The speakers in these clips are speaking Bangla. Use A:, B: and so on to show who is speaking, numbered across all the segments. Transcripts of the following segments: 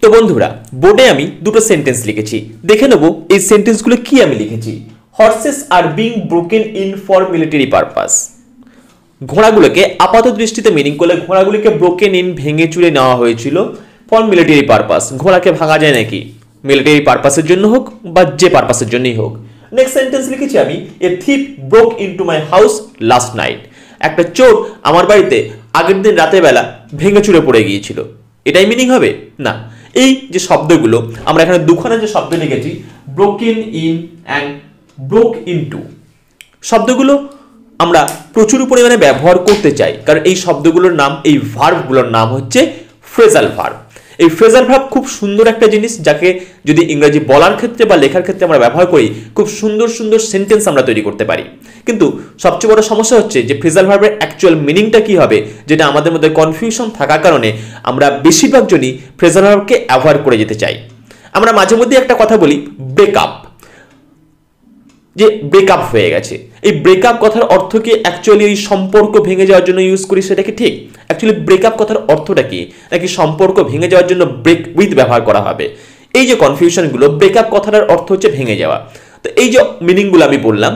A: তো বন্ধুরা বোর্ডে আমি দুটো সেন্টেন্স লিখেছি, দেখে নেব এই সেন্টেন্সগুলো কি আমি লিখেছি। Horses are being broken in for military purpose. ঘোড়াগুলোকে আপাত দৃষ্টিতে মিনিং করলে ঘোড়াগুলিকে ব্রোকেন ইন ভেঙে চুরে নেওয়া হয়েছিল ফর মিলিটারি পারপাস। ঘোড়াকে ভাঙা যায় নাকি? মিলিটারি পারপাসের জন্য হোক বা যে পারপাসের জন্যই হোক। নেক্সট সেন্টেন্স লিখেছি আমি, a thief broke into my house last night. একটা চোর আমার বাড়িতে আগের দিন রাতের বেলা ভেঙে চুরে পড়ে গিয়েছিল। এটাই মিনিং হবে না। এই যে শব্দগুলো আমরা এখানে দুখানা যে শব্দ লিখেছি, broken in and broke into, শব্দগুলো আমরা প্রচুর পরিমাণে ব্যবহার করতে চাই, কারণ এই শব্দগুলোর নাম, এই ভার্বগুলোর নাম হচ্ছে ফ্রেজাল ভার্ব। এই ফ্রেজাল ভার্ব খুব সুন্দর একটা জিনিস, যাকে যদি ইংরেজি বলার ক্ষেত্রে বা লেখার ক্ষেত্রে আমরা ব্যবহার করি, খুব সুন্দর সুন্দর সেন্টেন্স আমরা তৈরি করতে পারি। কিন্তু সবচেয়ে বড় সমস্যা হচ্ছে যে ফ্রেজাল ভার্বের অ্যাকচুয়াল মিনিংটা কি হবে, যেটা আমাদের মধ্যে কনফিউশন থাকার কারণে আমরা বেশিরভাগ জনই ফ্রেজাল ভার্বকে অ্যাভয়েড করে যেতে চাই। আমরা মাঝে মধ্যে একটা কথা বলি, ব্রেকআপ, যে ব্রেকআপ হয়ে গেছে। এই ব্রেকআপ কথার অর্থ কি অ্যাকচুয়ালি এই সম্পর্ক ভেঙে যাওয়ার জন্য ইউজ করি, সেটা কি ঠিক? অ্যাকচুয়ালি ব্রেকআপ কথার অর্থটা কি, নাকি সম্পর্ক ভেঙে যাওয়ার জন্য ব্রেক উইথ ব্যবহার করা হবে? এই যে কনফিউশনগুলো, ব্রেকআপ কথাটার অর্থ হচ্ছে ভেঙে যাওয়া। তো এই যে মিনিংগুলো আমি বললাম,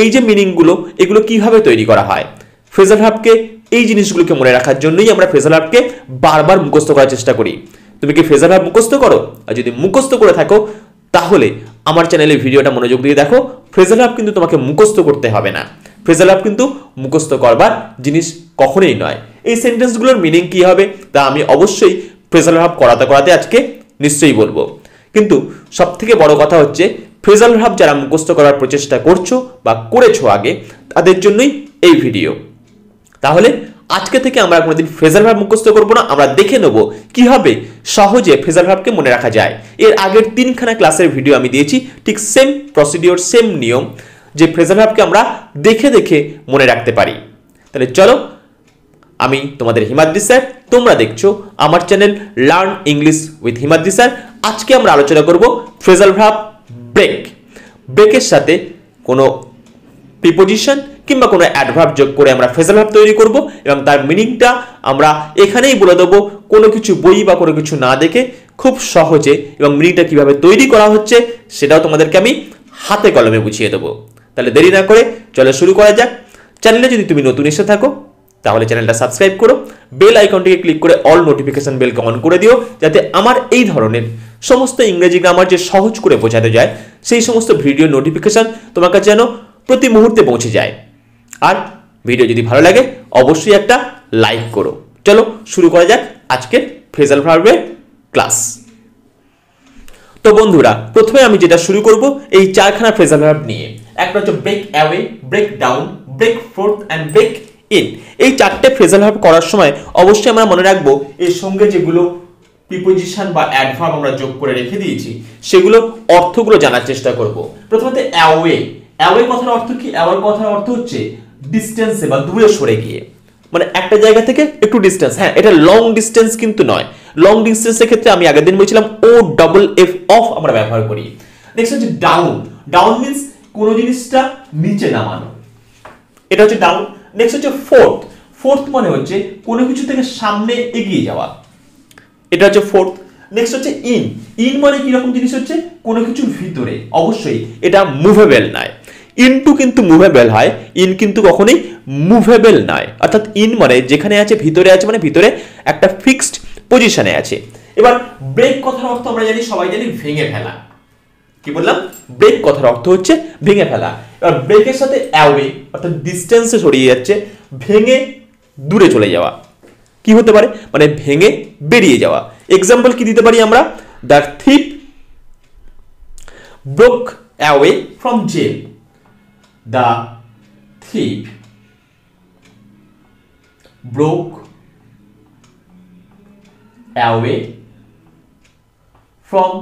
A: এই যে মিনিংগুলো, এগুলো কিভাবে তৈরি করা হয়? ফ্রেজাল ভার্বকে, এই জিনিসগুলোকে মনে রাখার জন্যই আমরা ফ্রেজাল ভার্বকে বারবার মুখস্থ করার চেষ্টা করি। তুমি কি ফ্রেজাল ভার্ব মুখস্থ করো? আর যদি মুখস্থ করে থাকো তাহলে আমার চ্যানেলে ভিডিওটা মনোযোগ দিয়ে দেখো। ফ্রেজাল ভার্ব কিন্তু তোমাকে মুখস্থ করতে হবে না, ফ্রেজাল ভার্ব কিন্তু মুখস্থ করবার জিনিস কখনোই নয়। এই সেন্টেন্সগুলোর মিনিং কি হবে তা আমি অবশ্যই ফ্রেজাল ভার্ব করাতে করাতে আজকে নিশ্চয়ই বলবো। কিন্তু সবথেকে বড় কথা হচ্ছে, ফ্রেজাল ভার্ব যারা মুখস্থ করার প্রচেষ্টা করছো বা করেছো আগে, তাদের জন্যই এই ভিডিও। তাহলে আজকে থেকে আমরা কোনোদিন ফ্রেজাল ভার্ব মুখস্থ করবো না, আমরা দেখে নেব কিভাবে সহজে ফ্রেজাল ভার্বকে মনে রাখা যায়। এর আগের 3খানা ক্লাসের ভিডিও আমি দিয়েছি, ঠিক সেম প্রসিডিওর, সেম নিয়ম, যে ফ্রেজাল ভার্বকে আমরা দেখে দেখে মনে রাখতে পারি। তাহলে চলো, আমি তোমাদের হিমাদ্রি স্যার, তোমরা দেখছো আমার channel learn English with Himadri sir. আজকে আমরা আলোচনা করব ফ্রেজাল ভার্ব ব্রেক। ব্রেকের সাথে কোনো প্রিপোজিশন কিংবা কোনো অ্যাডভার্ব যোগ করে আমরা ফ্রেজাল ভার্ব তৈরি করব, এবং তার মিনিংটা আমরা এখানেই বলে দেবো, কোনো কিছু বই বা কোনো কিছু না দেখে খুব সহজে, এবং মিনিংটা কিভাবে তৈরি করা হচ্ছে সেটাও তোমাদেরকে আমি হাতে কলমে বুঝিয়ে দেবো। তাহলে দেরি না করে চলো শুরু করা যাক। চ্যানেলে যদি তুমি নতুন এসে থাকো তাহলে চ্যানেলটা সাবস্ক্রাইব করো, বেল আইকনটিকে ক্লিক করে অল নোটিফিকেশন বেলকে অন করে দিও, যাতে আমার এই ধরনের সমস্ত ইংরেজি গ্রামার যে সহজ করে বোঝাতে যায় সেই সমস্ত ভিডিও নোটিফিকেশন তোমার কাছে যেন প্রতি মুহূর্তে পৌঁছে যায়। আর ভিডিও যদি ভালো লাগে অবশ্যই একটা লাইক করো। চলো শুরু করা যাক আজকের ফ্রেজাল ভার্বের ক্লাস। তো বন্ধুরা, প্রথমে আমি যেটা শুরু করব এই 4খানা ফ্রেজাল ভার্ব নিয়ে। একটা হচ্ছে break away, break down, break forth and break in. এই 4টে ফ্রেজাল ভার্ব করার সময় অবশ্যই আমরা মনে রাখবো এর সঙ্গে যেগুলো প্রিপোজিশন বা অ্যাডভার্ব আমরা যোগ করে রেখে দিয়েছি সেগুলো অর্থগুলো জানার চেষ্টা করব। প্রথমত অ্যাওয়ে। অ্যাওয়ে কথার অর্থ কি? অ্যাওয়ে কথার অর্থ হচ্ছে ডিস্টেন্সে বা দূরে সরে গিয়ে, মানে একটা জায়গা থেকে একটু ডিস্টেন্স। হ্যাঁ, এটা লং ডিস্টেন্স কিন্তু নয়। লং ডিস্টেন্সের ক্ষেত্রে আমি আগের দিন বলেছিলাম ও ডাবল এফ অফ আমরা ব্যবহার করি। নেক্সট হচ্ছে ডাউন। ডাউন মিন্স কোন জিনিসটা নিচে নামানো, এটা হচ্ছে ডাউন। নেক্সট হচ্ছে ফোর্থ। ফোর্থ মানে হচ্ছে কোনো কিছু থেকে সামনে এগিয়ে যাওয়া, এটা হচ্ছে ফোর্থ। নেক্সট হচ্ছে ইন। ইন মানে কি রকম জিনিস? হচ্ছে কোনো কিছুর ভিতরে। অবশ্যই এটা মুভেবল নয়। ইনটু কিন্তু মুভেবল হয়, ইন কিন্তু কখনোই মুভেবল নয়। অর্থাৎ ইন মানে যেখানে আছে, ভিতরে আছে, মানে ভিতরে একটা ফিক্সড পজিশনে আছে। এবার ব্রেক কথার অর্থ আমরা জানি, সবাই জানি ভেঙে ফেলা। কি বললাম? ব্রেক কথার অর্থ হচ্ছে ভেঙে ফেলা। এবার ব্রেকের সাথে অ্যাওয়ে অর্থাৎ ডিস্টেন্সে সরিয়ে যাচ্ছে, ভেঙে দূরে চলে যাওয়া। কি হতে পারে? মানে ভেঙে বেরিয়ে যাওয়া। এক্সাম্পল কি দিতে পারি আমরা? The thief broke away from jail. The thief broke away from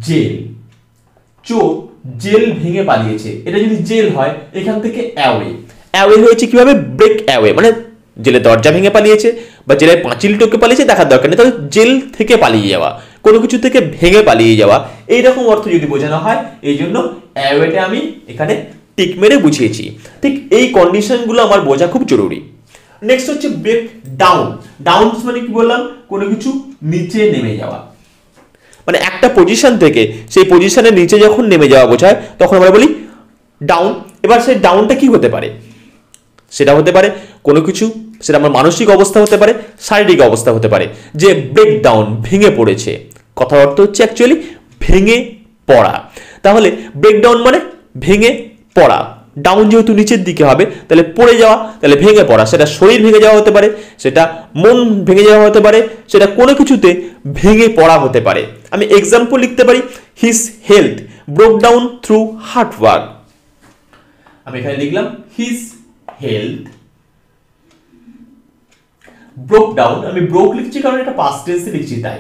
A: jail. চোর জেল ভেঙে পালিয়েছে। এটা যদি জেল হয়, এখান থেকে অ্যাওয়ে। অ্যাওয়ে হয়েছে কিভাবে? ব্রেক অ্যাওয়ে, মানে জেলের দরজা ভেঙে পালিয়েছে বা জেলের পাঁচিল টপকে পালিয়েছে দেখার দরকার নেই, তবে জেল থেকে পালিয়ে যাওয়া, কোনো কিছু থেকে ভেঙে পালিয়ে যাওয়া, এইরকম অর্থ যদি বোঝানো হয়, এই জন্য অ্যাওয়েটা আমি এখানে টিক মেরে বুঝিয়েছি। ঠিক এই কন্ডিশনগুলো আমার বোঝা খুব জরুরি। নেক্সট হচ্ছে ব্রেক ডাউন। ডাউন মানে কি বললাম, কোনো কিছু নিচে নেমে যাওয়া, মানে একটা পজিশন থেকে সেই পজিশনের নিচে যখন নেমে যাওয়া বোঝায় তখন আমরা বলি ডাউন। এবার সেই ডাউনটা কি হতে পারে, সেটা হতে পারে কোনো কিছু, সেটা আমার মানসিক অবস্থা হতে পারে, শারীরিক অবস্থা হতে পারে, যে ব্রেক ডাউন ভেঙে পড়েছে। কথার অর্থ হচ্ছে অ্যাকচুয়ালি ভেঙে পড়া। তাহলে ব্রেকডাউন মানে ভেঙে পড়া, ডাউন যেহেতু নিচের দিকে হবে তাহলে পড়ে যাওয়া, তাহলে ভেঙে পড়া। সেটা শরীর ভেঙে যাওয়া হতে পারে, সেটা মন ভেঙে যাওয়া হতে পারে, সেটা কোনো কিছুতে ভেঙে পড়া হতে পারে। আমি এক্সাম্পল লিখতে পারি, his health broke down through hard work. আমি এখানে লিখলাম হিজ হেলথ ব্রোক ডাউন। আমি ব্রোক লিখছি কারণ এটা পাস্ট টেন্সে লিখছি তাই,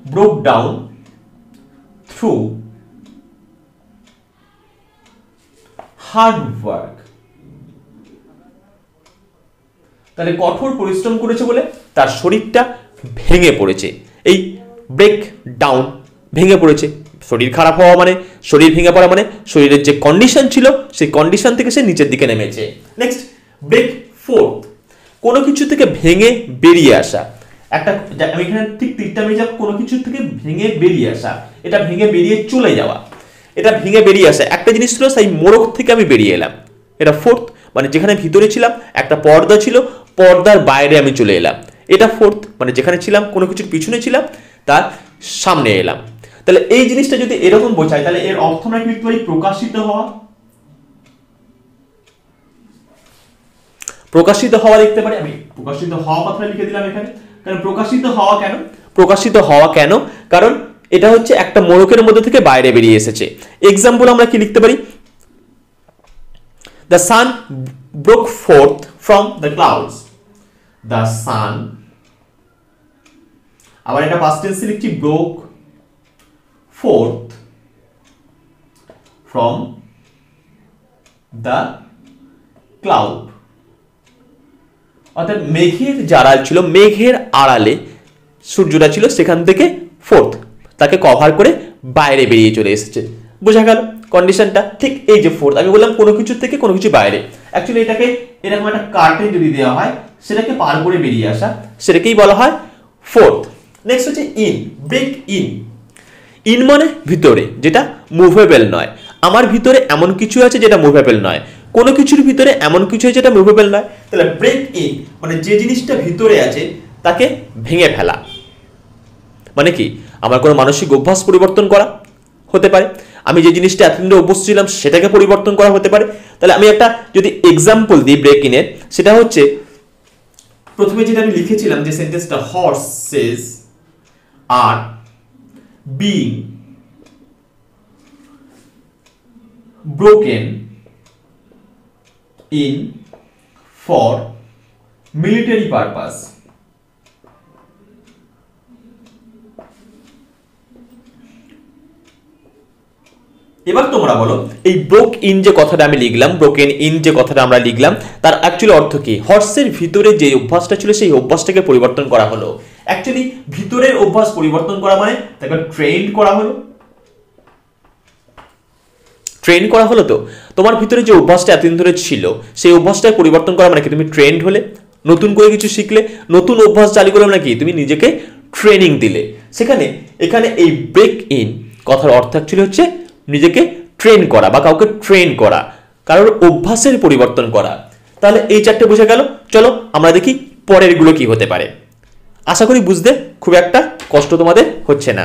A: broke down through hard work. তাহলে কঠোর পরিশ্রম করেছে বলে তার শরীরটা ভেঙে পড়েছে। এই ব্রেক ডাউন, ভেঙে পড়েছে, শরীর খারাপ হওয়া মানে, শরীর ভেঙে পড়া মানে শরীরের যে কন্ডিশন ছিল সেই কন্ডিশন থেকে সে নিচের দিকে নেমেছে। নেক্সট ব্রেক ফোর্থ, কোনো কিছু থেকে ভেঙে বেরিয়ে আসা। একটা আমি এখানে ঠিক তিনটা মেজা, কোনো কিছু থেকে ভেঙে বেরিয়ে আসা, এটা ভেঙে বেরিয়ে চলে যাওয়া, এটা ভেঙে বেরিয়ে আসা। একটা জিনিস ছিল সেই মোড়ক থেকে আমি বেরিয়ে এলাম, এটা ফোর্থ, মানে যেখানে ভিতরে ছিলাম একটা পর্দা ছিল, পর্দার বাইরে আমি চলে এলাম, এটা ফোর্থ। মানে যেখানে ছিলাম কোনো কিছুর পিছনে ছিলাম তার সামনে এলাম। তাহলে এই জিনিসটা যদি এরকম বোঝায় তাহলে এর অর্থ আমরা কি লিখতে পারি, প্রকাশিত হওয়া। প্রকাশিত হওয়া লিখতে পারি, আমি প্রকাশিত হওয়া কথাটা লিখে দিলাম এখানে। কারণ প্রকাশিত হওয়া কেন, প্রকাশিত হওয়া কেন, কারণ এটা হচ্ছে একটা মোড়কের মধ্যে থেকে বাইরে বেরিয়ে এসেছে। এক্সাম্পল আমরা কি লিখতে পারি, the sun broke forth from the clouds, the sun, আবার এটা পাস্ট টেন্সে লিখছি broke forth from the cloud, অর্থাৎ মেঘের যারা ছিল, মেঘের আড়ালে সূর্যটা ছিল, সেখান থেকে ফোর্থ তাকে কভার করে বাইরে বেরিয়ে চলে এসেছে। বোঝা গেল কন্ডিশনটা? ঠিক এই যে ফোর্থ, আমি বললাম কোনো কিছু থেকে কোনো কিছু বাইরে, অ্যাকচুয়ালি এটাকে এরকম একটা কার্টেন যদি দেওয়া হয় সেটাকে পার করে বেরিয়ে আসা, সেটাকেই বলা হয় ফোর্থ। নেক্সট হচ্ছে ইন, ব্রেক ইন। ইন মানে ভিতরে, যেটা মুভেবল নয়। আমার ভিতরে এমন কিছু আছে যেটা মুভেবল নয়, কোনো কিছুর ভিতরে এমন কিছু আছে যেটা মুভেবল নয়। তাহলে ব্রেক ইন মানে যে জিনিসটা ভিতরে আছে তাকে ভেঙে ফেলা। মানে কি, আমার কোনো মানসিক অভ্যাস পরিবর্তন করা হতে পারে, আমি যে জিনিসটা এতদিন ধরে অভ্যস্ত ছিলাম সেটাকে পরিবর্তন করা হতে পারে। তাহলে আমি একটা যদি এক্সাম্পল দিই ব্রেক ইনের, সেটা হচ্ছে প্রথমে যেটা আমি লিখেছিলাম যে সেন্টেন্সটা, horse's are being broken in for military purpose. এবার তোমরা বলো, এই ব্রোক ইন যে কথাটা আমি লিখলাম, ব্রোকেন ইন যে কথাটা আমরা লিখলাম, তার অ্যাকচুয়ালি অর্থ কি? হর্সের ভিতরে যে অভ্যাসটা ছিল সেই অভ্যাসটাকে পরিবর্তন করা হলো। অ্যাকচুয়ালি ভিতরের অভ্যাস পরিবর্তন করা মানে তাকে ট্রেন করা হলো। ট্রেন করা হলো, তো তোমার ভিতরে যে অভ্যাসটা এতদিন ধরে ছিল সেই অভ্যাসটাকে পরিবর্তন করা মানে কি, তুমি ট্রেন্ড হলে, নতুন করে কিছু শিখলে, নতুন অভ্যাস চালু করলে মানে কি, তুমি নিজেকে ট্রেনিং দিলে। সেখানে এখানে এই ব্রেক ইন কথার অর্থ অ্যাকচুয়ালি হচ্ছে নিজেকে ট্রেন করা বা কাউকে ট্রেন করা, কারোর অভ্যাসের পরিবর্তন করা। তাহলে এই চারটে বোঝা গেল। চলো আমরা দেখি পরের গুলো কি হতে পারে। আশা করি বুঝতে খুব একটা কষ্ট তোমাদের হচ্ছে না।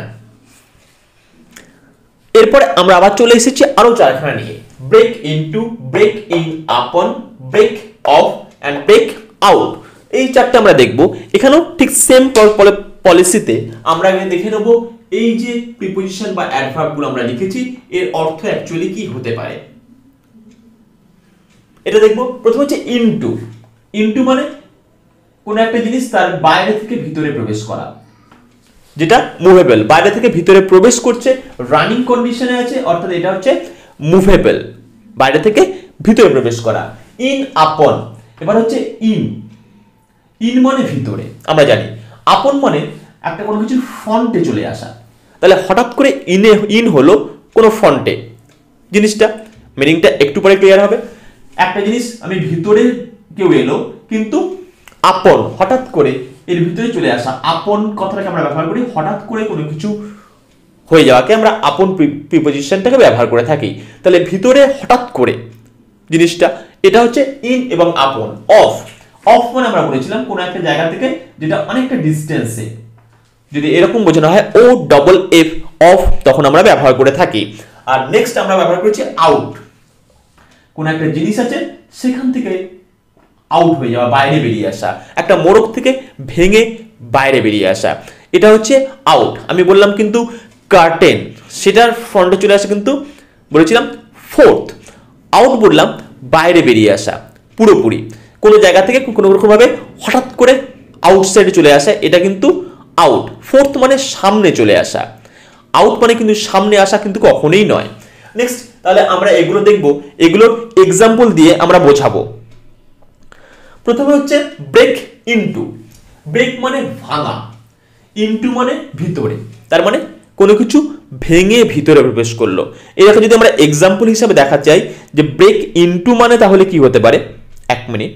A: এরপরে আমরা আবার চলে এসেছি আরো চারখানা নিয়ে, break into, break in upon, break off and break out. এই চারটে আমরা দেখব। এখানেও ঠিক সেম পলিসিতে আমরা দেখে নেব এই যে প্রিপোজিশন বা অ্যাডভার্ব গুলো আমরা লিখেছি এর অর্থ অ্যাকচুয়ালি কি হতে পারে, এটা দেখব। প্রথম হচ্ছে ইনটু। ইনটু মানে কোন একটা জিনিস তার বাইরে থেকে ভিতরে প্রবেশ করা, যেটা মুভেবল, বাইরে থেকে ভিতরে প্রবেশ করছে, রানিং কন্ডিশনে আছে, অর্থাৎ এটা হচ্ছে মুভেবল, বাইরে থেকে ভিতরে প্রবেশ করা। ইন আপন, এবার হচ্ছে ইন। ইন মানে ভিতরে, আমরা জানি। আপন মানে একটা কোনো কিছুর ফ্রন্টে চলে আসা। তাহলে হঠাৎ করে ইন হলো কোনো ফ্রন্টে, জিনিসটা মিনিংটা একটু পরে ক্লিয়ার হবে। একটা জিনিস আমি ভিতরে কেউ এলো কিন্তু আপন, হঠাৎ করে এর ভিতরে চলে আসা। আপন কথাটাকে আমরা ব্যবহার করি হঠাৎ করে কোনো কিছু হয়ে যাওয়াকে আমরা আপন প্রিপোজিশনটাকে ব্যবহার করে থাকি। তাহলে ভিতরে হঠাৎ করে জিনিসটা, এটা হচ্ছে ইন এবং আপন। অফ, অফ মানে আমরা বলেছিলাম কোনো একটা জায়গা থেকে যেটা অনেকটা ডিস্টেন্সে, যদি এরকম বোঝানো হয় ও ডবল এফ অফ, তখন আমরা ব্যবহার করে থাকি। আর নেক্সট আমরা ব্যবহার করছি আউট, কোন একটা জিনিস আছে সেখান থেকে আউট হয়ে যাওয়া, বাইরে বেরিয়ে আসা, একটা মোড়ক থেকে ভেঙে বাইরে বেরিয়ে আসা, এটা হচ্ছে আউট। আমি বললাম কিন্তু কার্টেন, সেটার ফ্রন্টে চলে আসে কিন্তু বলেছিলাম ফোর্থ। আউট বললাম বাইরে বেরিয়ে আসা, পুরোপুরি কোনো জায়গা থেকে কোনো রকম ভাবে হঠাৎ করে আউটসাইডে চলে আসা, এটা কিন্তু আউট। ফোর্থ মানে সামনে চলে আসা, আউট মানে কিন্তু সামনে আসা কিন্তু কখনোই নয়। নেক্সট তাহলে আমরা এগুলো দেখব, এগুলোর এক্সাম্পল দিয়ে আমরা বোঝাবো। প্রথমে হচ্ছে ব্রেক ইনটু। ব্রেক মানে ভাঙা, ইনটু মানে ভিতরে, তার মানে কোনো কিছু ভেঙে ভিতরে প্রবেশ করলো। এটাকে যদি আমরা এক্সাম্পল হিসাবে দেখা চাই যে ব্রেক ইনটু মানে তাহলে কি হতে পারে, এক মিনিট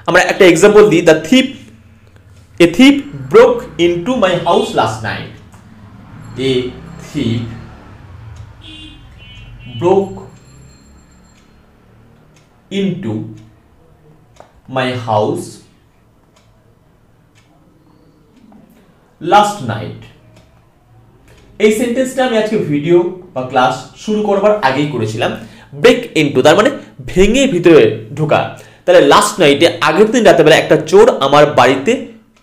A: আমরা একটা এক্সাম্পল দিই। A thief broke into my house last night. A thief broke into my house last night. এই সেন্টেন্সটা আমি আজকে ভিডিও বা ক্লাস শুরু করবার আগেই করেছিলাম। ব্রেক ইনটু তার মানে ভেঙে ভিতরে ঢোকা। তাহলে লাস্ট নাইটে, আগের দিন রাতেবেলা একটা চোর আমার বাড়িতে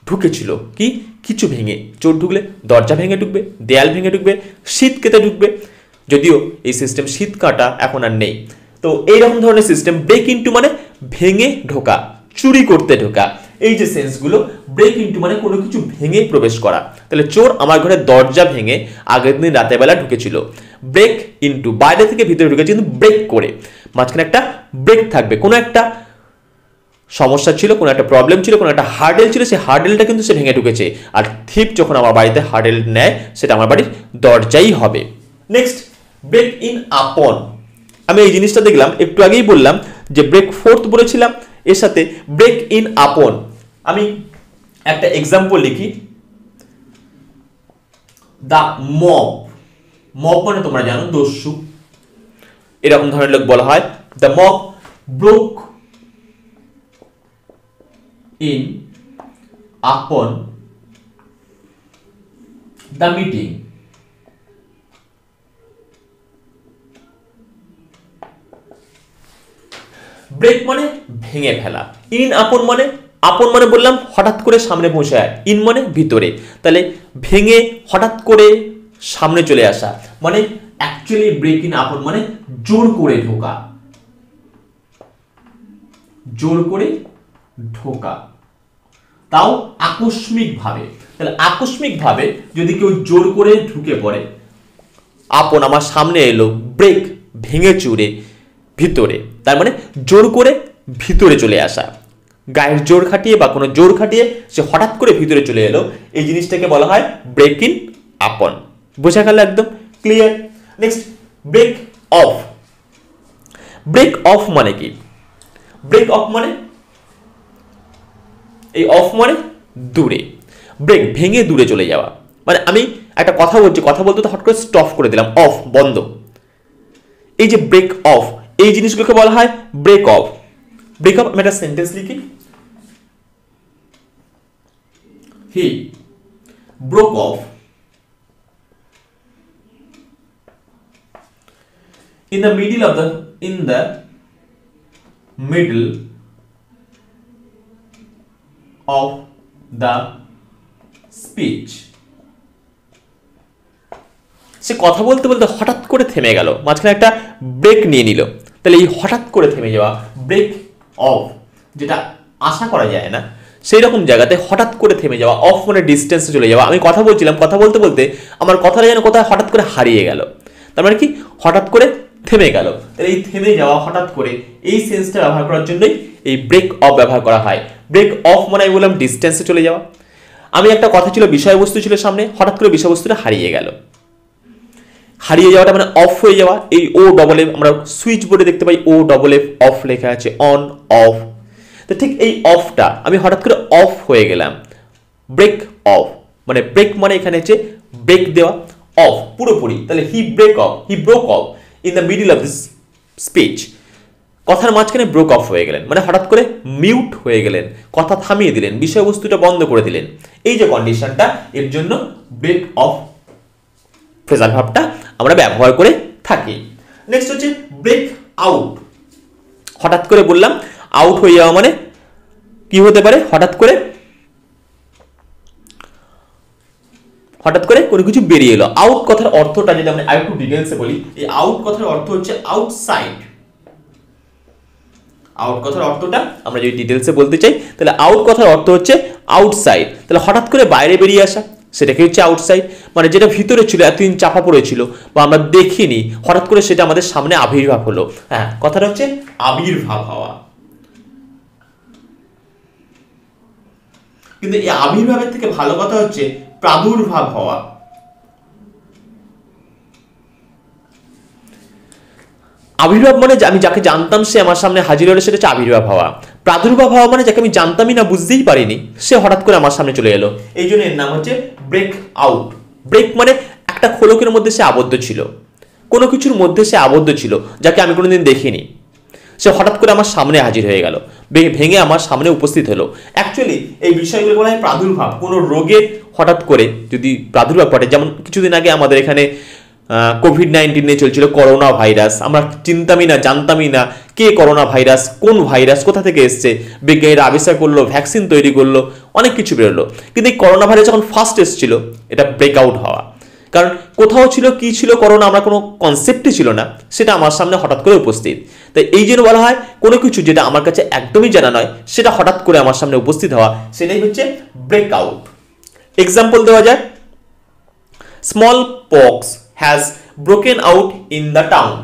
A: ঢুকেছিল। কি কিছু ভেঙে, চোর ঢুকলে দরজা ভেঙে ঢুকবে, দেয়াল ভেঙে ঢুকবে, শীত কেটে ঢুকবে, যদিও এই সিস্টেম শীত কাটা এখন আর নেই। তো এইরকম ধরনের সিস্টেম। ব্রেক ইনটু মানে ভেঙে ঢোকা, চুরি করতে ঢোকা, এই যে সেন্সগুলো। ব্রেক ইনটু মানে কোনো কিছু ভেঙে প্রবেশ করা। তাহলে চোর আমার ঘরে দরজা ভেঙে আগের দিন রাতের বেলা ঢুকেছিল। ব্রেক ইনটু বাইরে থেকে ভিতরে ঢুকেছে কিন্তু ব্রেক করে, মাঝখানে একটা ব্রেক থাকবে, কোনো একটা সমস্যা ছিল, কোনো একটা প্রবলেম ছিল, কোনো একটা হার্ডেল ছিল, সেই হার্ডেলটা কিন্তু সে ভেঙে ঢুকেছে। আর থিপ যখন আমার বাড়িতে হার্ডেল নেয় সেটা আমার বাড়ির দরজাই হবে। নেক্সট ব্রেক ইন আপন। আমি এই জিনিসটা দেখলাম, একটু আগেই বললাম যে ব্রেক ফোর্থ বলেছিলাম, এর সাথে ব্রেক ইন আপন। আমি একটা এক্সাম্পল লিখি, দা মব। মব মানে তোমরা জানো দস্যু, এরকম ধরনের লোক বলা হয়। The mob broke in upon the meeting. Break মানে ভেঙে ফেলা, ইন আপন মানে, আপন মানে বললাম হঠাৎ করে সামনে পৌঁছে যায়, ইন মানে ভিতরে। তাহলে ভেঙে হঠাৎ করে সামনে চলে আসা মানে অ্যাকচুয়ালি ব্রেক ইন আপন মানে জোর করে ঢোকা, জোর করে ঢোকা, তাও আকস্মিক ভাবে। তাহলে আকস্মিক ভাবে যদি কেউ জোর করে ঢুকে পড়ে, আপন আমার সামনে এলো, ব্রেক ভেঙে চুরে ভিতরে, তার মানে জোর করে ভিতরে চলে আসা, গায়ের জোর খাটিয়ে বা কোনো জোর খাটিয়ে সে হঠাৎ করে ভিতরে চলে এলো, এই জিনিসটাকে বলা হয় ব্রেক ইন আপন। বোঝা গেল? একদম clear. Next break off. Break off মানে কি? ব্রেক অফ মানে, এই অফ মানে দূরে, ব্রেক ভেঙে দূরে চলে যাওয়া। মানে আমি একটা কথা বলছি, কথা বলতে তো হঠাৎ করে স্টপ করে দিলাম, অফ বন্ধ। এই যে ব্রেক অফ, এই জিনিসগুলোকে বলা হয় ব্রেক অফ। ব্রেক অফ, আমি একটা সেন্টেন্স লিখি, হি broke of in the middle of the speech. সে কথা বলতে বলতে হঠাৎ করে থেমে গেল, মাঝখানে একটা ব্রেক নিয়ে নিল। তাহলে এই হঠাৎ করে থেমে যাওয়া, ব্রেক অফ, যেটা আশা করা যায় না সেই রকম জায়গাতে হঠাৎ করে থেমে যাওয়া। অফ মানে ডিস্টেন্সে চলে যাওয়া। আমি কথা বলছিলাম, কথা বলতে বলতে আমার কথাটা যেন কোথায় হঠাৎ করে হারিয়ে গেল, তার মানে কি হঠাৎ করে থেমে গেল। তাহলে এই থেমে যাওয়া হঠাৎ করে, এই সেন্সটা ব্যবহার করার জন্যই এই ব্রেক অফ ব্যবহার করা হয়। ব্রেক অফ মানে আমি বললাম ডিস্টেন্সে চলে যাওয়া। আমি একটা কথা ছিল, বিষয়বস্তু ছিল সামনে, হঠাৎ করে বিষয়বস্তুটা হারিয়ে গেল। হারিয়ে যাওয়াটা মানে অফ হয়ে যাওয়া। এই ও ডবল এফ আমরা সুইচ বোর্ডে দেখতে পাই, ও ডবল এফ অফ লেখা আছে, অন অফ। তো ঠিক এই অফটা আমি হঠাৎ করে অফ হয়ে গেলাম, ব্রেক অফ, মানে ব্রেক মানে এখানে হচ্ছে ব্রেক দেওয়া, অফ পুরোপুরি, তাহলে হি broke of in the middle of this speech, কথার মাঝখানে ব্রোক অফ হয়ে গেলেন, মানে হঠাৎ করে মিউট হয়ে গেলেন, কথা থামিয়ে দিলেন, বিষয়বস্তুটা বন্ধ করে দিলেন। এই যে কন্ডিশনটা, এর জন্য ব্রেক অফ ফ্রেজাল ভার্বটা আমরা ব্যবহার করে থাকি। নেক্সট হচ্ছে ব্রেক আউট। হঠাৎ করে বললাম আউট হয়ে যাওয়া মানে কি হতে পারে, হঠাৎ করে কোনো কিছু বেরিয়ে এলো। আউট কথার অর্থটা যদি আমরা আরেকটু ডিটেইলসে বলি, এই আউট কথার অর্থ হচ্ছে আউটসাইড। আউট কথার অর্থটা আমরা যদি ডিটেইলসে বলতে চাই, তাহলে আউট কথার অর্থ হচ্ছে আউটসাইড। তাহলে হঠাৎ করে বাইরে বেরিয়ে আসা, সেটাকে হচ্ছে আউটসাইড, মানে যেটা ভিতরে ছিল, এতদিন চাপা পড়েছিল বা আমরা দেখিনি, হঠাৎ করে সেটা আমাদের সামনে আবির্ভাব হলো। হ্যাঁ, কথাটা হচ্ছে আবির্ভাব হওয়া। কিন্তু এই আবির্ভাবের থেকে ভালো কথা হচ্ছে প্রাদুর্ভাব হওয়া। আবির্ভাব মানে আমি যাকে জানতাম সে আমার সামনে হাজির হলো, সেটা হচ্ছে আবির্ভাব হওয়া। প্রাদুর্ভাব হওয়া মানে যাকে আমি জানতামই না, বুঝতেই পারিনি, সে হঠাৎ করে আমার সামনে চলে এলো। এই জন্য এর নাম হচ্ছে ব্রেক আউট। ব্রেক মানে একটা খোলকের মধ্যে সে আবদ্ধ ছিল, কোনো কিছুর মধ্যে সে আবদ্ধ ছিল, যাকে আমি কোনোদিন দেখিনি, সে হঠাৎ করে আমার সামনে হাজির হয়ে গেল, ভেঙে আমার সামনে উপস্থিত হলো। অ্যাকচুয়ালি এই বিষয়গুলো বলা হয় প্রাদুর্ভাব। কোনো রোগের হঠাৎ করে যদি প্রাদুর্ভাব ঘটে, যেমন কিছুদিন আগে আমাদের এখানে কোভিড-19 নিয়ে চলছিল, করোনা ভাইরাস। আমরা চিনতামই না, জানতামই না কে করোনা ভাইরাস, কোন ভাইরাস, কোথা থেকে এসছে, বিজ্ঞানীরা আবিষ্কার করলো, ভ্যাকসিন তৈরি করলো, অনেক কিছু বেরোলো। কিন্তু এই করোনা ভাইরাস যখন ফার্স্ট এসেছিল, এটা ব্রেকআউট হওয়া, কারণ কোথাও ছিল, কি ছিল করোনা, আমরা কোনো কনসেপ্টই ছিল না, সেটা আমার সামনে হঠাৎ করে উপস্থিত। তাই এই জন্য বলা হয় কোনো কিছু যেটা আমার কাছে একদমই জানা নয়, সেটা হঠাৎ করে আমার সামনে উপস্থিত হওয়া, সেটাই হচ্ছে ব্রেকআউট। এক্সাম্পল দেওয়া যায়, small pox has broken out in the town.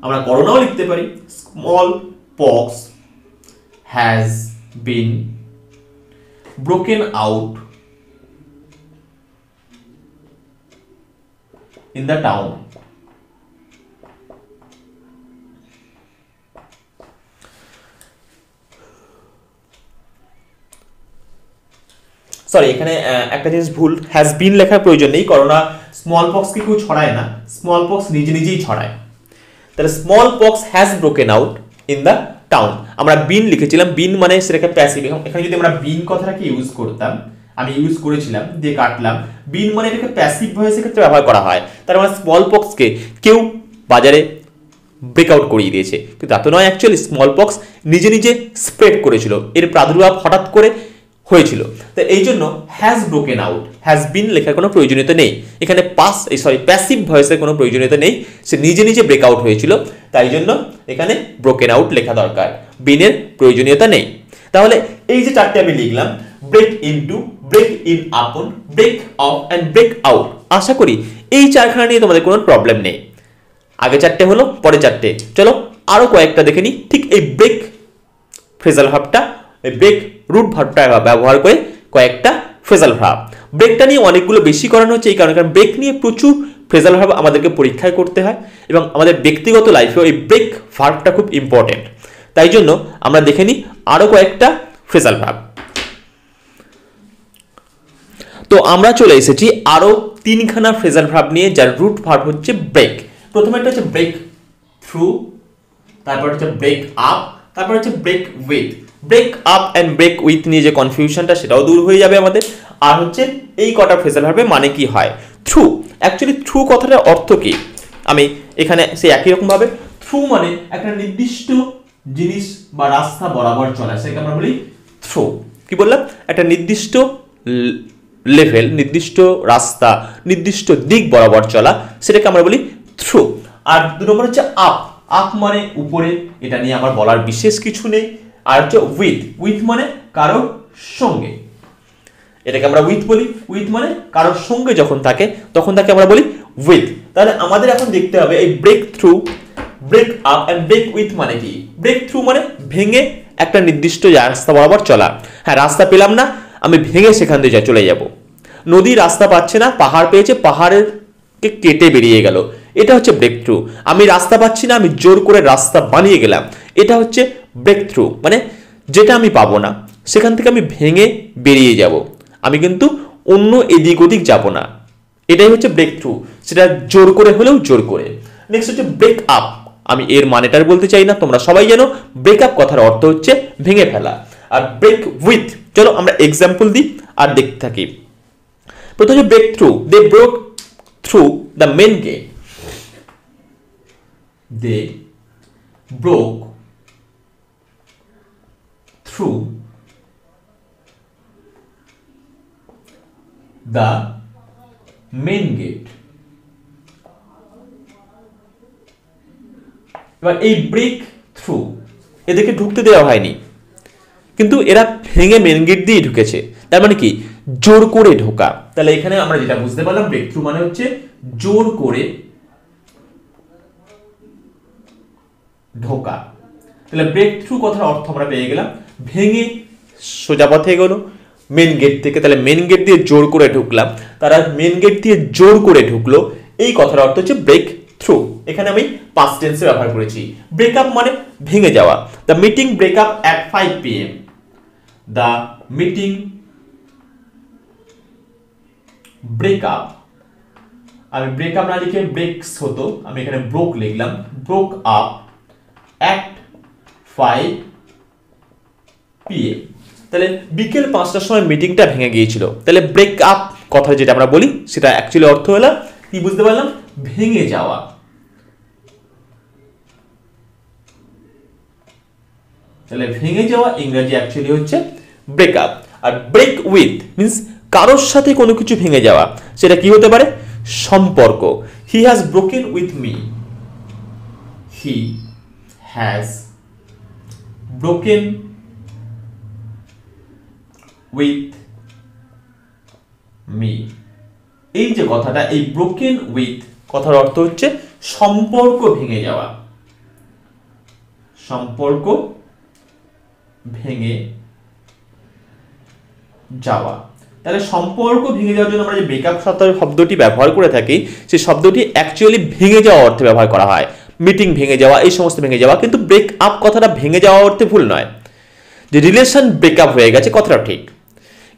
A: আমরা করোনাও লিখতে পারি, small pox has been broken out in the town. Sorry, এখানে একটা জিনিস ভুল, হ্যাজ বিন লেখার প্রয়োজন নেই। করোনা স্মল পক্স কি কেউ ছড়ায় না, স্মল পক্স নিজে নিজেই ছড়ায়। তাহলে small pox has broken out in the town, আমরা বিন লিখেছিলাম, বিন মানে সেটাকে প্যাসিভ। এখানে যদি আমরা বিন কথাটাকে ইউজ করতাম, আমি ইউজ করেছিলাম, দিয়ে কাটলাম, বিন মানে এটাকে প্যাসিভ ভয়েসের ক্ষেত্রে ব্যবহার করা হয়। তার মানে স্মল পক্সকে কেউ বাজারে ব্রেকআউট করিয়ে দিয়েছে, কিন্তু এত নয়। অ্যাকচুয়ালি স্মল পক্স নিজে নিজে স্প্রেড করেছিল, এর প্রাদুর্ভাব হঠাৎ করে হয়েছিল। তো এই জন্য has broken out, has been লেখার কোনো প্রয়োজনীয়তা নেই এখানে। প্যাসিভ ভয়েসের কোনো প্রয়োজনীয়তা নেই, সে নিজে নিজে ব্রেকআউট হয়েছিল, তাই জন্য এখানে ব্রোকেন আউট লেখা দরকার, বিনের প্রয়োজনীয়তা নেই। তাহলে এই যে চারটে আমি লিখলাম, break into, break in upon, break off and break out, আশা করি এই চারখানা নিয়ে তোমাদের কোনো প্রবলেম নেই। আগে চারটে হলো, পরে চারটে, চলো আরো কয়েকটা দেখে নিই। ঠিক এই ব্রেক ফ্রেজাল ভার্বটা, এই ব্রেক রুট ভার্বটা ব্যবহার করে কয়েকটা ফ্রেজাল ভার্ব। ব্রেকটা নিয়ে অনেকগুলো বেশি করানো হচ্ছে এই কারণে, কারণ ব্রেক নিয়ে প্রচুর ফ্রেজাল ভার্ব আমাদেরকে পরীক্ষায় করতে হয়, এবং আমাদের ব্যক্তিগত লাইফেও এই ব্রেক ভার্বটা খুব ইম্পর্টেন্ট। তাই জন্য আমরা দেখে নিই আরো কয়েকটা ফ্রেজাল ভার্ব। তো আমরা চলে এসেছি আরো তিনখানা ফ্রেজাল ভার্ব নিয়ে, যার রুট ভার্ব হচ্ছে ব্রেক। প্রথমে একটা হচ্ছে ব্রেক থ্রু, তারপর হচ্ছে ব্রেক আপ, তারপর হচ্ছে break with. Break up and break with নিয়ে যে কনফিউশনটা, সেটাও দূর হয়ে যাবে আমাদের। আর হচ্ছে এই কটা ফ্রেজাল ভার্বে মানে কি হয়। থ্রু, অ্যাকচুয়ালি থ্রু কথাটার অর্থ কি, আমি এখানে সেই একই রকম ভাবে, থ্রু মানে একটা নির্দিষ্ট জিনিস বা রাস্তা বরাবর চলা, সেটাকে আমরা বলি থ্রু। কি বললাম, একটা নির্দিষ্ট লেভেল, নির্দিষ্ট রাস্তা, নির্দিষ্ট দিক বরাবর চলা, সেটাকে আমরা বলি থ্রু। আর দু নম্বর হচ্ছে আপ, আপ মানে উপরে, এটা নিয়ে আমার বলার বিশেষ কিছু নেই। আর হচ্ছে উইথ, উইথ মানে কারোর সঙ্গে, এটাকে আমরা উইথ বলি। উইথ মানে কারোর সঙ্গে যখন থাকে তখন তাকে আমরা বলি উইথ। তাহলে আমাদের এখন দেখতে হবে এই break through, break up and break with মানে কি। ব্রেক থ্রু মানে ভেঙে একটা নির্দিষ্ট রাস্তা বরাবর চলা। হ্যাঁ, রাস্তা পেলাম না, আমি ভেঙে সেখান দিয়ে চলে যাব। নদী রাস্তা পাচ্ছে না, পাহাড় পেয়েছে, পাহাড়ের কেটে বেরিয়ে গেল, এটা হচ্ছে ব্রেক থ্রু। আমি রাস্তা পাচ্ছি না, আমি জোর করে রাস্তা বানিয়ে গেলাম, এটা হচ্ছে ব্রেক থ্রু। মানে যেটা আমি পাবো না সেখান থেকে আমি ভেঙে বেরিয়ে যাব, আমি কিন্তু অন্য এদিক ওদিক যাব না। এটাই হচ্ছে ব্রেক থ্রু, সেটা জোর করে হলেও জোর করে। নেক্সট হচ্ছে ব্রেক আপ। আমি এর মানেটা বলতে চাই না, তোমরা সবাই জানো ব্রেক আপ কথার অর্থ হচ্ছে ভেঙে ফেলা। আর ব্রেক উইথ, চলো আমরা এক্সাম্পল দিই আর দেখতে থাকি। প্রথমে হচ্ছে break through. They broke through the main gate. They broke through the main gate. এবার এই ব্রেক থ্রু এদেরকে ঢুকতে দেওয়া হয়নি, কিন্তু এরা ভেঙে মেন গেট দিয়ে ঢুকেছে, তার মানে কি জোর করে ঢোকা। তাহলে এখানে আমরা যেটা বুঝতে পারলাম ব্রেক থ্রু মানে হচ্ছে জোর করে ঢোকা। তাহলে ব্রেক থ্রু কথার অর্থ আমরা পেয়ে গেলাম, ভেঙে সোজা পথে গেল মেন গেট থেকে। তাহলে মেন গেট দিয়ে জোর করে ঢুকলাম, তারা মেন গেট দিয়ে জোর করে ঢুকলো, এই কথার অর্থ হচ্ছে ব্রেক থ্রু। এখানে আমি পাস্ট টেন্সে ব্যবহার করেছি। ব্রেক আপ মানে ভেঙে যাওয়া। The meeting break up at 5 PM। The meeting break up, আমি ব্রেক আপ না লিখে ব্রেকস হতো, আমি এখানে ব্রোক লিখলাম, ব্রোক আপ অ্যাট 5 PM। তাহলে বিকেল 5টার সময় মিটিংটা ভেঙে গিয়েছিল। তাহলে ব্রেক আপ কথা যেটা আমরা বলি সেটা অ্যাকচুয়ালি অর্থ হলো কি বুঝতে পারলাম, ভেঙে যাওয়া। তাহলে ভেঙে যাওয়া ইংরেজি অ্যাকচুয়ালি হচ্ছে ব্রেক আপ। আর ব্রেক উইথ মিন্স কারোর সাথে কোনো কিছু ভেঙে যাওয়া, সেটা কি হতে পারে, সম্পর্ক। He has broken with me. He has broken with me. এই যে কথাটা, এই ব্রোকেন উইথ কথার অর্থ হচ্ছে সম্পর্ক ভেঙে যাওয়া, সম্পর্ক ভেঙে যাওয়া। তাহলে সম্পর্ক ভেঙে যাওয়ার জন্য আমরা যে ব্রেকআপ শব্দটি ব্যবহার করে থাকি, সেই শব্দটি অ্যাকচুয়ালি ভেঙে যাওয়া অর্থে ব্যবহার করা হয়। মিটিং ভেঙে যাওয়া, এই সমস্ত ভেঙে যাওয়া, কিন্তু ব্রেক আপ কথাটা ভেঙে যাওয়া অর্থে ভুল নয়। যে রিলেশন ব্রেকআপ হয়ে গেছে কথাটা ঠিক,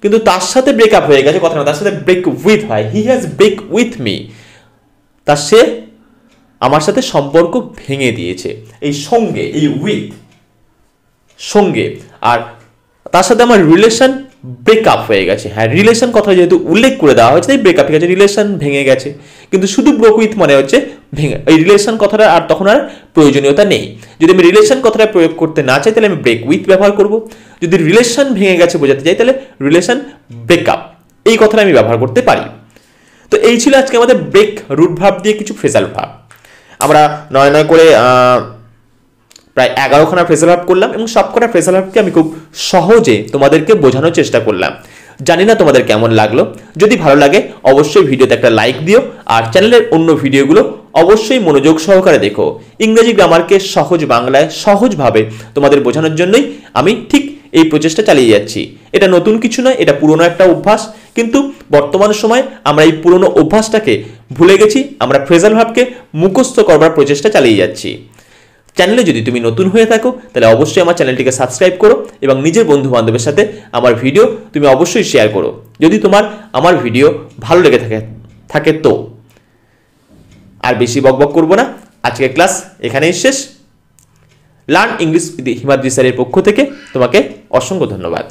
A: কিন্তু তার সাথে ব্রেকআপ হয়ে গেছে কথা না, তার সাথে ব্রেক উইথ হয়। He has break with me, তার সে আমার সাথে সম্পর্ক ভেঙে দিয়েছে। এই সঙ্গে, এই উইথ সঙ্গে, আর তার সাথে আমার রিলেশন ব্রেকআপ হয়ে গেছে। হ্যাঁ, রিলেশন কথা যেহেতু উল্লেখ করে দেওয়া হয়েছে তাই ব্রেকআপ ঠিক আছে, রিলেশন ভেঙে গেছে। কিন্তু শুধু ব্রোক উইথ মানে হচ্ছে ভেঙে, এই রিলেশন কথাটা আর তখন আর প্রয়োজনীয়তা নেই। যদি আমি রিলেশন কথাটা প্রয়োগ করতে না চাই তাহলে আমি ব্রেক উইথ ব্যবহার করব। যদি রিলেশন ভেঙে গেছে বোঝাতে চাই তাহলে রিলেশন ব্রেকআপ, এই কথাটা আমি ব্যবহার করতে পারি। তো এই ছিল আজকে আমাদের ব্রেক রুট ভার্ব দিয়ে কিছু ফ্রেজাল ভার্ব। আমরা নয় নয় করে প্রায় 11খানা ফ্রেজাল ভার্ব করলাম, এবং সবকটা ফ্রেজাল ভার্বকে আমি খুব সহজে তোমাদেরকে বোঝানোর চেষ্টা করলাম। জানি না তোমাদের কেমন লাগলো। যদি ভালো লাগে অবশ্যই ভিডিওতে একটা লাইক দিও, আর চ্যানেলের অন্য ভিডিওগুলো অবশ্যই মনোযোগ সহকারে দেখো। ইংরেজি গ্রামারকে সহজ বাংলায় সহজভাবে তোমাদের বোঝানোর জন্যই আমি ঠিক এই প্রচেষ্টা চালিয়ে যাচ্ছি। এটা নতুন কিছু নয়, এটা পুরনো একটা অভ্যাস, কিন্তু বর্তমান সময়ে আমরা এই পুরনো অভ্যাসটাকে ভুলে গেছি। আমরা ফ্রেজাল ভার্বকে মুখস্থ করবার প্রচেষ্টা চালিয়ে যাচ্ছি। চ্যানেলে যদি তুমি নতুন হয়ে থাকো তাহলে অবশ্যই আমার চ্যানেলটিকে সাবস্ক্রাইব করো, এবং নিজের বন্ধু বান্ধবের সাথে আমার ভিডিও তুমি অবশ্যই শেয়ার করো যদি তোমার আমার ভিডিও ভালো লেগে থাকে তো। আর বেশি বকবক করবো না, আজকের ক্লাস এখানেই শেষ। লার্ন ইংলিশ উইথ হিমাদ্রি স্যারের পক্ষ থেকে তোমাকে অসংখ্য ধন্যবাদ।